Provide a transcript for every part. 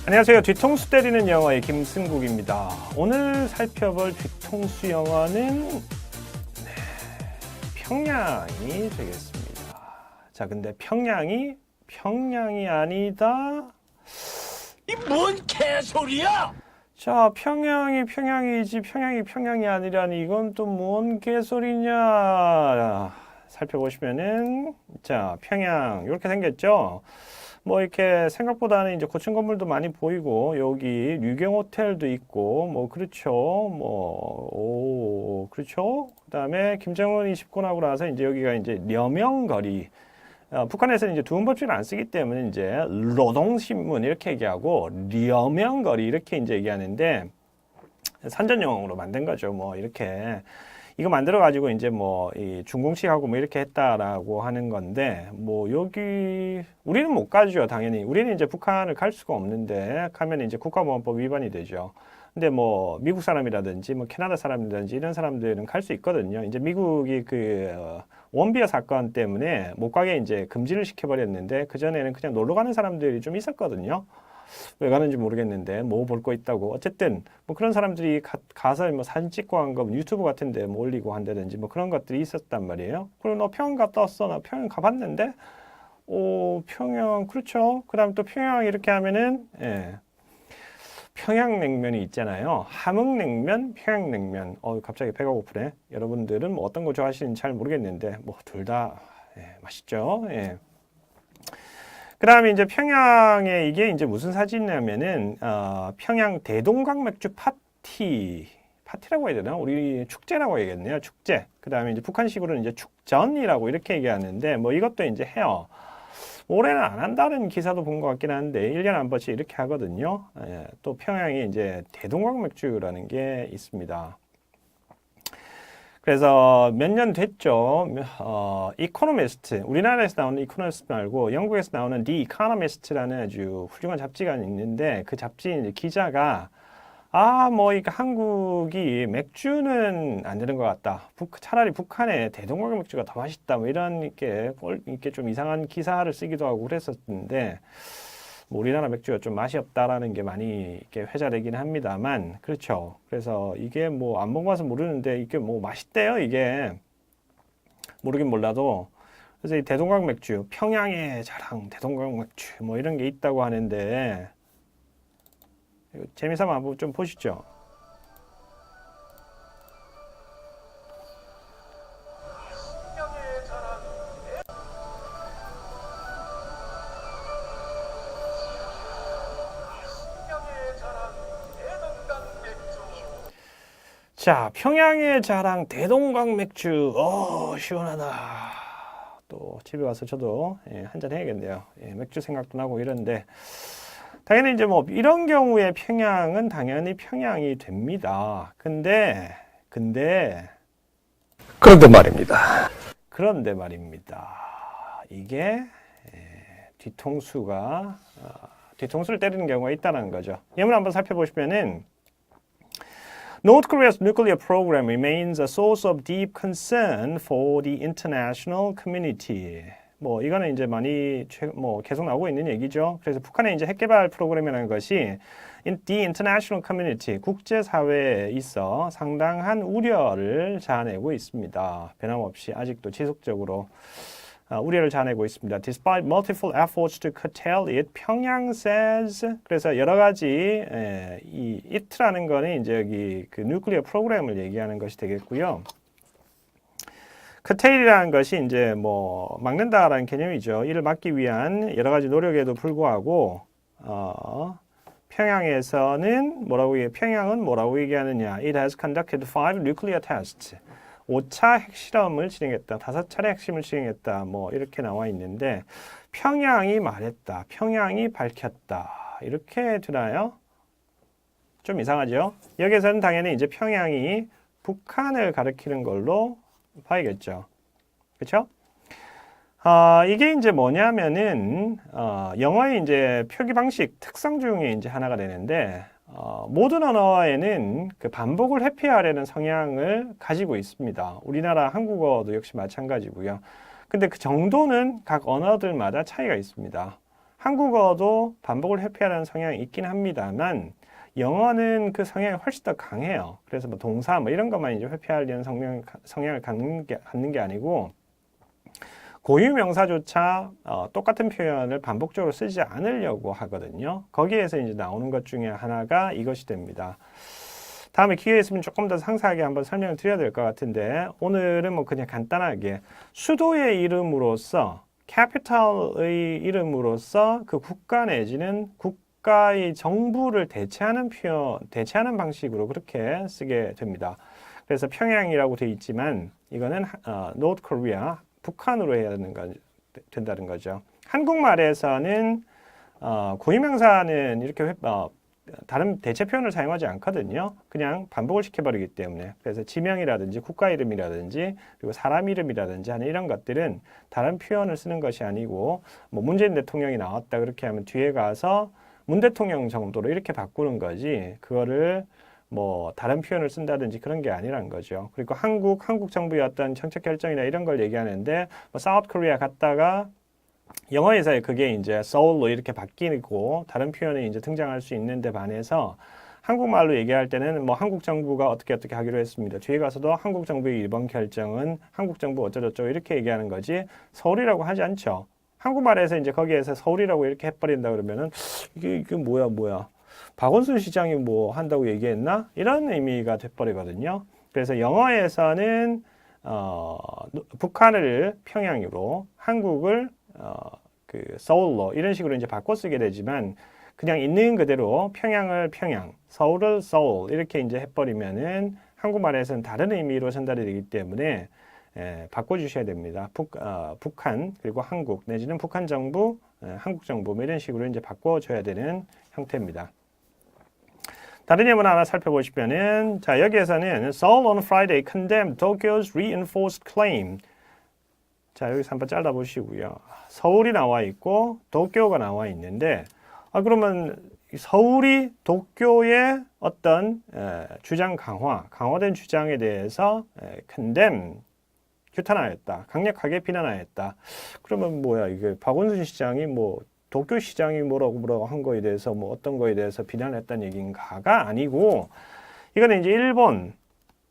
안녕하세요. 뒤통수 때리는 영어의 김승국입니다. 오늘 살펴볼 뒤통수 영어는 평양이 되겠습니다. 자, 근데 평양이 아니다. 이 뭔 개소리야? 자, 평양이 평양이지 평양이 아니라니 이건 또 뭔 개소리냐. 살펴보시면은 자, 평양 이렇게 생겼죠. 뭐 이렇게 생각보다는 이제 고층 건물도 많이 보이고 여기 류경 호텔도 있고 뭐 그렇죠. 그렇죠. 그다음에 김정은이 집권하고 나서 이제 여기가 이제 려명거리. 북한에서는 이제 두음법칙을 안 쓰기 때문에 이제 노동신문 이렇게 얘기하고 려명거리 이렇게 이제 얘기하는데 선전용어로 만든 거죠. 뭐 이렇게 이거 만들어 가지고 이제 뭐 이 중공식하고 뭐 이렇게 했다라고 하는 건데 뭐 여기 우리는 못 가죠. 당연히 우리는 이제 북한을 갈 수가 없는데 가면 이제 국가보안법 위반이 되죠. 근데 뭐 미국 사람이라든지 뭐 캐나다 사람이라든지 이런 사람들은 갈 수 있거든요. 이제 미국이 원비어 사건 때문에 못 가게 이제 금지를 시켜버렸는데 그 전에는 그냥 놀러 가는 사람들이 좀 있었거든요. 왜 가는지 모르겠는데 뭐 볼 거 있다고 어쨌든 뭐 그런 사람들이 가서 뭐 사진 찍고 한 거 유튜브 같은데 뭐 올리고 한다든지 뭐 그런 것들이 있었단 말이에요. 그리고 너 평양 갔다 왔어? 나 평양 가봤는데 평양 그렇죠. 그 다음 또 평양 이렇게 하면은 평양냉면이 있잖아요. 함흥냉면, 평양냉면. 갑자기 배가 고프네. 여러분들은 뭐 어떤 거 좋아하시는지 잘 모르겠는데 뭐 둘 다 맛있죠. 그 다음에 이제 평양에 이게 이제 무슨 사진이냐면은 평양 대동강 맥주 파티라고 해야 되나? 우리 축제라고 해야겠네요. 축제. 그 다음에 이제 북한식으로는 이제 축전이라고 이렇게 얘기하는데 뭐 이것도 이제 해요. 올해는 안 한다는 기사도 본 것 같긴 한데 1년에 한 번씩 이렇게 하거든요. 또 평양에 이제 대동강 맥주라는 게 있습니다. 그래서 몇 년 됐죠. 이코노미스트, 우리나라에서 나오는 이코노미스트 말고 영국에서 나오는 The Economist라는 아주 훌륭한 잡지가 있는데 그 잡지 이제 기자가 이게 한국이 맥주는 안 되는 것 같다. 차라리 북한의 대동강 맥주가 더 맛있다. 뭐 이런 이렇게 좀 이상한 기사를 쓰기도 하고 그랬었는데 뭐 우리나라 맥주가 좀 맛이 없다라는 게 많이 이렇게 회자되긴 합니다만 그렇죠. 그래서 이게 뭐 안 먹어봐서 모르는데 이게 뭐 맛있대요. 이게 모르긴 몰라도 그래서 이 대동강 맥주 평양의 자랑 대동강 맥주 뭐 이런 게 있다고 하는데 재미삼아 한번 좀 보시죠. 자, 평양의 자랑 대동강 맥주. 시원하다. 또 집에 와서 저도 한잔 해야겠네요. 맥주 생각도 나고 이런데 당연히 이제 뭐 이런 경우에 평양은 당연히 평양이 됩니다. 근데 그런데 말입니다. 이게 뒤통수를 때리는 경우가 있다는 거죠. 예문 한번 살펴보시면은 North Korea's nuclear program remains a source of deep concern for the international community. 뭐 이거는 이제 많이 계속 나오고 있는 얘기죠. 그래서 북한의 이제 핵 개발 프로그램이라는 것이 the international community 국제 사회에 있어 상당한 우려를 자아내고 있습니다. 변함없이 아직도 지속적으로 우려를 자아내고 있습니다. Despite multiple efforts to curtail it, 평양 says 그래서 여러 가지 이 it라는 거는 이제 여기 그 누클리어 프로그램을 얘기하는 것이 되겠고요. curtail이라는 것이 이제 뭐 막는다라는 개념이죠. 이를 막기 위한 여러 가지 노력에도 불구하고 평양은 뭐라고 얘기하느냐? It has conducted 5 nuclear tests. 5차 핵실험을 진행했다. 5차례 핵심을 진행했다. 뭐 이렇게 나와 있는데 평양이 말했다. 평양이 밝혔다. 이렇게 되나요? 좀 이상하죠? 여기서는 당연히 이제 평양이 북한을 가리키는 걸로 봐야겠죠. 그렇죠? 이게 이제 뭐냐면은 영어의 이제 표기 방식 특성 중에 이제 하나가 되는데 모든 언어에는 그 반복을 회피하려는 성향을 가지고 있습니다. 우리나라 한국어도 역시 마찬가지고요. 근데 그 정도는 각 언어들마다 차이가 있습니다. 한국어도 반복을 회피하는 성향이 있긴 합니다만 영어는 그 성향이 훨씬 더 강해요. 그래서 뭐 동사 뭐 이런 것만 이제 회피하려는 성향을 갖는 게 아니고 고유 명사조차 똑같은 표현을 반복적으로 쓰지 않으려고 하거든요. 거기에서 이제 나오는 것 중에 하나가 이것이 됩니다. 다음에 기회 있으면 조금 더 상세하게 한번 설명을 드려야 될 것 같은데 오늘은 뭐 그냥 간단하게 수도의 이름으로서 캐피탈의 이름으로서 그 국가 내지는 국가의 정부를 대체하는 방식으로 그렇게 쓰게 됩니다. 그래서 평양이라고 되어 있지만 이거는 North Korea, 북한으로 해야 된다는 거죠. 한국말에서는 고유명사는 이렇게 다른 대체 표현을 사용하지 않거든요. 그냥 반복을 시켜버리기 때문에. 그래서 지명이라든지 국가 이름이라든지 그리고 사람 이름이라든지 하는 이런 것들은 다른 표현을 쓰는 것이 아니고 뭐 문재인 대통령이 나왔다 그렇게 하면 뒤에 가서 문 대통령 정도로 이렇게 바꾸는 거지 그거를 뭐 다른 표현을 쓴다든지 그런 게 아니란 거죠. 그리고 한국 정부의 어떤 정책 결정이나 이런 걸 얘기하는데 뭐 사우스 코리아 갔다가 영어에서 그게 이제 서울로 이렇게 바뀌고 다른 표현이 이제 등장할 수 있는데 반해서 한국말로 얘기할 때는 뭐 한국 정부가 어떻게 하기로 했습니다. 뒤에 가서도 한국 정부의 이번 결정은 한국 정부 어쩌저쩌고 이렇게 얘기하는 거지 서울이라고 하지 않죠. 한국말에서 이제 거기에서 서울이라고 이렇게 해버린다 그러면은 이게 뭐야. 박원순 시장이 뭐 한다고 얘기했나? 이런 의미가 돼버리거든요. 그래서 영어에서는 북한을 평양으로 한국을 그 서울로 이런 식으로 이제 바꿔 쓰게 되지만 그냥 있는 그대로 평양을 평양, 서울을 서울 이렇게 이제 해버리면은 한국말에서는 다른 의미로 전달이 되기 때문에 바꿔주셔야 됩니다. 북한 그리고 한국 내지는 북한 정부, 한국 정부 뭐 이런 식으로 이제 바꿔줘야 되는 형태입니다. 다른 예문 하나 살펴보시면은 자 여기에서는 Seoul on Friday condemned Tokyo's reinforced claim. 자 여기서 한번 잘라보시고요. 서울이 나와 있고 도쿄가 나와 있는데 그러면 서울이 도쿄의 어떤 주장 강화된 주장에 대해서 condemn 규탄하였다. 강력하게 비난하였다. 그러면 뭐야 이게 박원순 시장이 뭐 도쿄 시장이 뭐라고 한 거에 대해서 뭐 어떤 거에 대해서 비난했다는 얘기인가가 아니고 이거는 이제 일본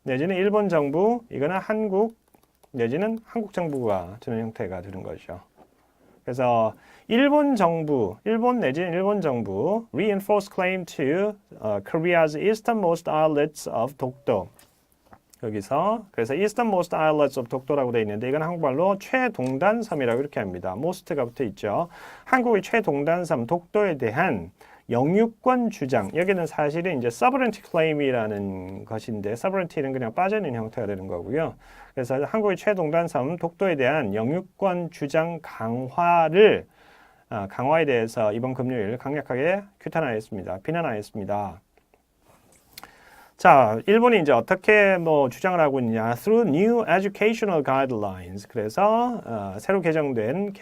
내지는 일본 정부 이거는 한국 내지는 한국 정부가 주는 형태가 되는 거죠. 그래서 일본 내지는 일본 정부 reinforced claim to Korea's easternmost islets of Dokdo. 여기서 그래서 easternmost islets of Dokdo라고 되어 있는데 이건 한국말로 최동단섬이라고 이렇게 합니다. most가 붙어 있죠. 한국의 최동단섬 독도에 대한 영유권 주장. 여기는 사실은 이제 sovereignty claim이라는 것인데 sovereignty는 그냥 빠져있는 형태가 되는 거고요. 그래서 한국의 최동단섬 독도에 대한 영유권 주장 강화에 대해서 이번 금요일 강력하게 규탄하였습니다. 비난하였습니다. 자, 일본이 이제 어떻게 뭐 주장을 하고 있냐? Through new educational guidelines. 그래서 새로 개정된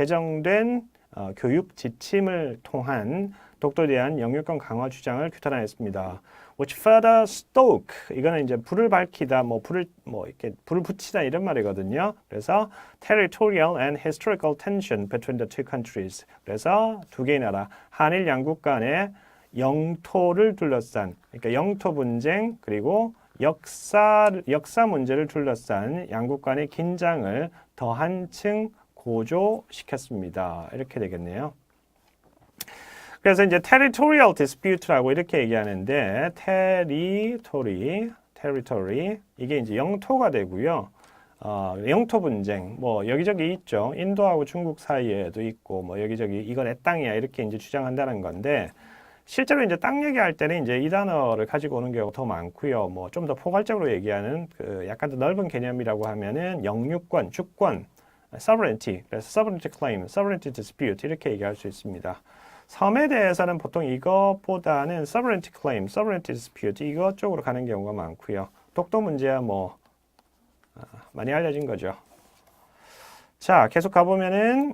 교육 지침을 통한 독도에 대한 영유권 강화 주장을 규탄하였습니다. Which further stoke. 이거는 이제 불을 밝히다, 이렇게 불을 붙이다 이런 말이거든요. 그래서 territorial and historical tension between the two countries. 그래서 두 개의 나라, 한일 양국 간의 영토를 둘러싼, 그러니까 영토 분쟁 그리고 역사 문제를 둘러싼 양국 간의 긴장을 더 한층 고조시켰습니다. 이렇게 되겠네요. 그래서 이제 territorial dispute라고 이렇게 얘기하는데 territory 이게 이제 영토가 되고요. 영토 분쟁 뭐 여기저기 있죠. 인도하고 중국 사이에도 있고 뭐 여기저기 이건 내 땅이야 이렇게 이제 주장한다는 건데 실제로 이제 땅 얘기할 때는 이제 이 단어를 가지고 오는 경우가 더 많고요. 뭐 좀 더 포괄적으로 얘기하는 그 약간 더 넓은 개념이라고 하면은 영유권, 주권, sovereignty, 그래서 sovereignty claim, sovereignty dispute 이렇게 얘기할 수 있습니다. 섬에 대해서는 보통 이것보다는 sovereignty claim, sovereignty dispute 이것 쪽으로 가는 경우가 많고요. 독도 문제야 뭐 많이 알려진 거죠. 자, 계속 가보면은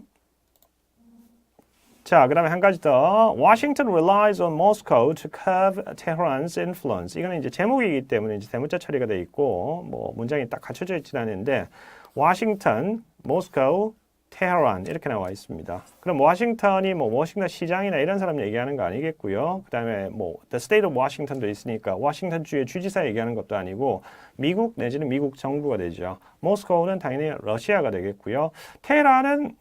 자, 그 다음에 한 가지 더. Washington relies on Moscow to curb Tehran's influence. 이거는 이제 제목이기 때문에 이제 대문자 처리가 돼 있고, 뭐 문장이 딱 갖춰져 있진 않은데, Washington, Moscow 테헤란 이렇게 나와 있습니다. 그럼 워싱턴이 뭐 워싱턴 시장이나 이런 사람 얘기하는 거 아니겠고요. 그다음에 뭐 the state of Washington도 있으니까 워싱턴 주의 주지사 얘기하는 것도 아니고 미국 내지는 미국 정부가 되죠. 모스크바는 당연히 러시아가 되겠고요. 테헤란은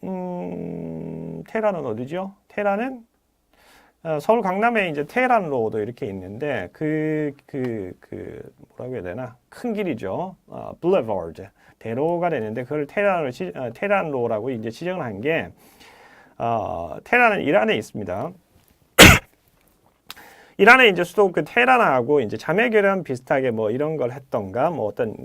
어디죠? 테헤란은 서울 강남에 이제 테헤란로도 이렇게 있는데 뭐라고 해야 되나? 큰 길이죠. 블레버드 대로가 되는데 그걸 테헤란로라고 이제 지정을 한 게 테헤란은 이란에 있습니다. 이란의 이제 수도 그 테헤란하고 이제 자매 결연 비슷하게 뭐 이런 걸 했던가 뭐 어떤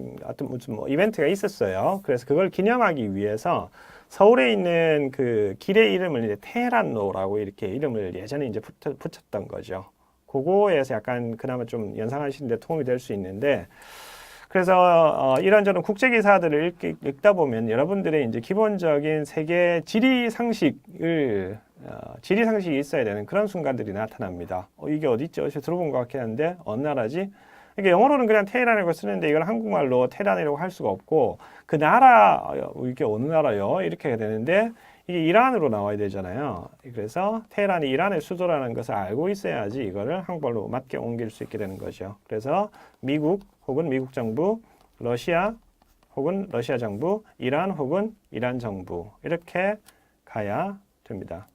무슨 뭐 이벤트가 있었어요. 그래서 그걸 기념하기 위해서 서울에 있는 그 길의 이름을 이제 테헤란로라고 이렇게 이름을 예전에 이제 붙였던 거죠. 그거에서 약간 그나마 좀 연상하시는데 도움이 될 수 있는데 그래서 이런저런 국제 기사들을 읽다 보면 여러분들의 이제 기본적인 세계 지리 상식이 있어야 되는 그런 순간들이 나타납니다. 이게 어디 있죠? 어디서 들어본 것 같긴 한데 어느 나라지? 이게 영어로는 그냥 테헤란이라고 쓰는데 이걸 한국말로 테헤란이라고 할 수가 없고 그 나라 이게 어느 나라요? 이렇게 되는데 이게 이란으로 나와야 되잖아요. 그래서 테헤란이 이란의 수도라는 것을 알고 있어야지 이거를 한국말로 맞게 옮길 수 있게 되는 거죠. 그래서 미국 혹은 미국 정부, 러시아 혹은 러시아 정부, 이란 혹은 이란 정부 이렇게 가야 됩니다.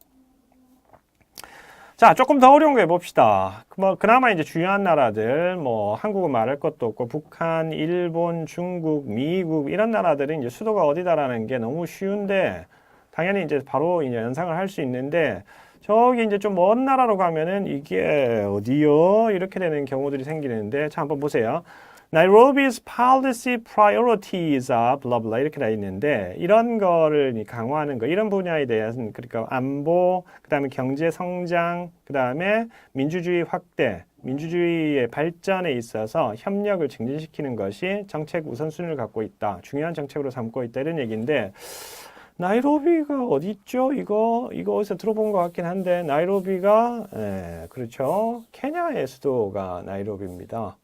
자, 조금 더 어려운 거 해봅시다. 뭐 그나마 이제 중요한 나라들, 뭐 한국어 말할 것도 없고 북한, 일본, 중국, 미국 이런 나라들은 이제 수도가 어디다라는 게 너무 쉬운데 당연히 이제 바로 이제 연상을 할 수 있는데 저기 이제 좀 먼 나라로 가면은 이게 어디요? 이렇게 되는 경우들이 생기는데 자, 한번 보세요. Nairobi's policy priorities are blah blah 이렇게 돼 있는데 이런 거를 강화하는 거 이런 분야에 대한 그러니까 안보 그다음에 경제 성장 그다음에 민주주의 확대 민주주의의 발전에 있어서 협력을 증진시키는 것이 정책 우선순위를 갖고 있다 중요한 정책으로 삼고 있다 이런 얘기인데 나이로비가 어디 있죠? 이거 어디서 들어본 것 같긴 한데 나이로비가 그렇죠 케냐의 수도가 나이로비입니다.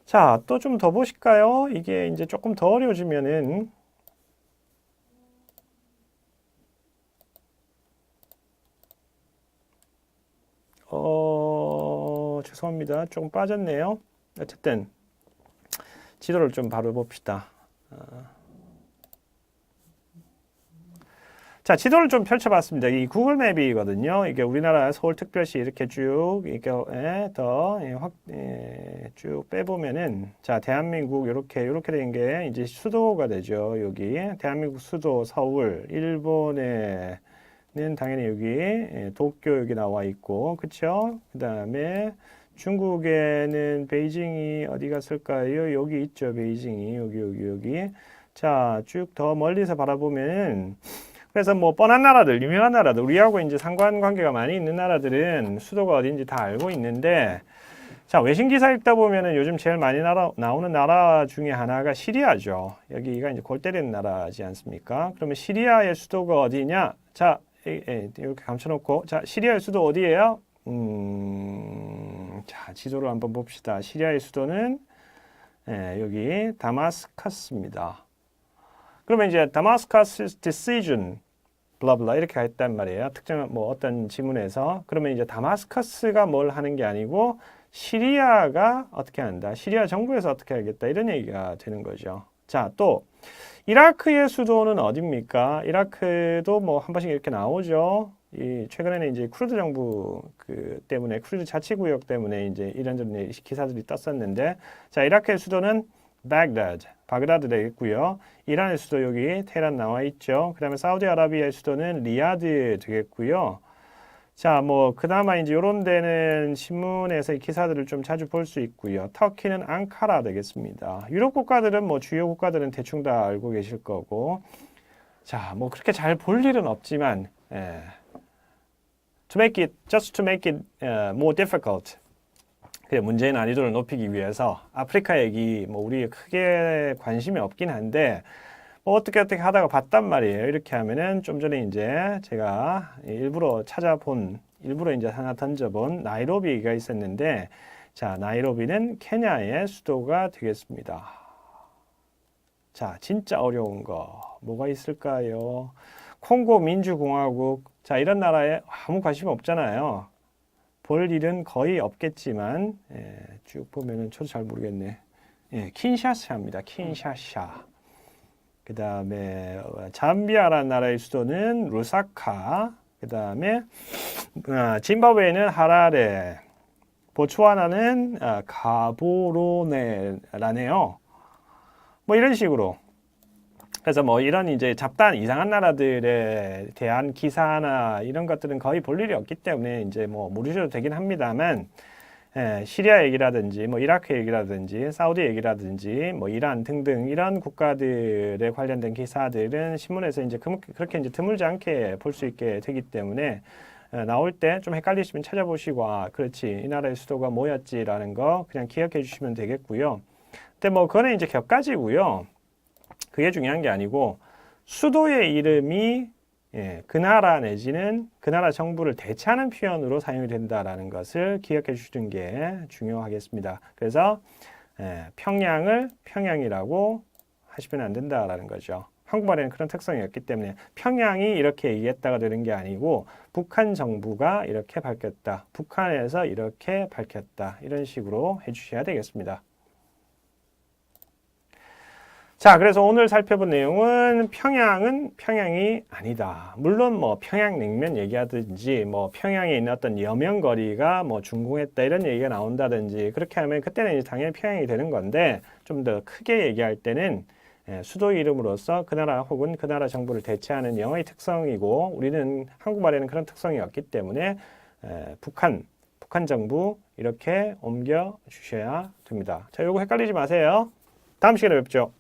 자, 또 좀 더 보실까요? 이게 이제 조금 더 어려워지면은, 죄송합니다. 조금 빠졌네요. 어쨌든, 지도를 좀 바로 봅시다. 자, 지도를 좀 펼쳐봤습니다. 이 구글 맵이거든요. 이게 우리나라 서울특별시 이렇게 쭉, 이렇게 쭉 빼보면은, 자, 대한민국 이렇게 된 게 이제 수도가 되죠. 여기. 대한민국 수도 서울, 일본에는 당연히 여기, 도쿄 여기 나와 있고, 그쵸? 그 다음에 중국에는 베이징이 어디 갔을까요? 여기 있죠. 베이징이. 여기. 자, 쭉 더 멀리서 바라보면, 그래서 뭐 뻔한 나라들, 유명한 나라들, 우리하고 이제 상관관계가 많이 있는 나라들은 수도가 어딘지 다 알고 있는데, 자, 외신 기사 읽다 보면은 요즘 제일 많이 나오는 나라 중에 하나가 시리아죠. 여기가 이제 골 때리는 나라지 않습니까? 그러면 시리아의 수도가 어디냐? 자, 이렇게 감춰놓고, 자, 시리아의 수도 어디예요? 자, 지도를 한번 봅시다. 시리아의 수도는 여기 다마스커스입니다. 그러면 이제 다마스커스 decision 블라블라 이렇게 했단 말이에요. 특정 뭐 어떤 지문에서 그러면 이제 다마스커스가 뭘 하는 게 아니고 시리아가 어떻게 한다. 시리아 정부에서 어떻게 하겠다. 이런 얘기가 되는 거죠. 자, 또 이라크의 수도는 어디입니까? 이라크도 뭐 한 번씩 이렇게 나오죠. 이 최근에는 이제 쿠르드 정부 때문에 쿠르드 자치구역 때문에 이제 이런저런 기사들이 떴었는데 자, 이라크의 수도는 바그다드 되겠고요. 이란의 수도 여기 테헤란 나와 있죠. 그 다음에 사우디아라비아의 수도는 리야드 되겠고요. 자, 뭐 그나마 이제 요런 데는 신문에서 이 기사들을 좀 자주 볼 수 있고요. 터키는 앙카라 되겠습니다. 유럽 국가들은 뭐 주요 국가들은 대충 다 알고 계실 거고. 자, 뭐 그렇게 잘 볼 일은 없지만 just to make it more difficult. 문제의 난이도를 높이기 위해서 아프리카 얘기 뭐 우리 크게 관심이 없긴 한데 뭐 어떻게 하다가 봤단 말이에요. 이렇게 하면은 좀 전에 이제 제가 일부러 이제 하나 던져본 나이로비가 있었는데 자, 나이로비는 케냐의 수도가 되겠습니다. 자, 진짜 어려운 거 뭐가 있을까요? 콩고 민주공화국, 자, 이런 나라에 아무 관심 없잖아요. 볼 일은 거의 없겠지만, 쭉 보면은 저도 잘 모르겠네. 킨샤사입니다. 킨샤사. 그 다음에 잠비아라는 나라의 수도는 루사카. 그 다음에 짐바브웨는 하라레. 보츠와나는 가보로네라네요. 뭐 이런 식으로. 그래서 뭐 이런 이제 잡다한 이상한 나라들에 대한 기사나 이런 것들은 거의 볼 일이 없기 때문에 이제 뭐 모르셔도 되긴 합니다만, 시리아 얘기라든지 뭐 이라크 얘기라든지 사우디 얘기라든지 뭐 이란 등등 이런 국가들에 관련된 기사들은 신문에서 이제 그렇게 이제 드물지 않게 볼 수 있게 되기 때문에 나올 때 좀 헷갈리시면 찾아보시고, 그렇지, 이 나라의 수도가 뭐였지라는 거 그냥 기억해 주시면 되겠고요. 근데 뭐 그거는 이제 격가지고요. 그게 중요한 게 아니고 수도의 이름이 그 나라 내지는 그 나라 정부를 대체하는 표현으로 사용이 된다라는 것을 기억해 주시는 게 중요하겠습니다. 그래서 평양을 평양이라고 하시면 안 된다라는 거죠. 한국말에는 그런 특성이 없기 때문에 평양이 이렇게 얘기했다가 되는 게 아니고 북한 정부가 이렇게 밝혔다. 북한에서 이렇게 밝혔다. 이런 식으로 해주셔야 되겠습니다. 자, 그래서 오늘 살펴본 내용은 평양은 평양이 아니다. 물론 뭐 평양냉면 얘기하든지 뭐 평양에 있는 어떤 여명거리가 뭐 준공했다 이런 얘기가 나온다든지 그렇게 하면 그때는 이제 당연히 평양이 되는 건데, 좀 더 크게 얘기할 때는 수도 이름으로서 그 나라 혹은 그 나라 정부를 대체하는 영어의 특성이고, 우리는 한국말에는 그런 특성이 없기 때문에 북한 정부 이렇게 옮겨 주셔야 됩니다. 자, 요거 헷갈리지 마세요. 다음 시간에 뵙죠.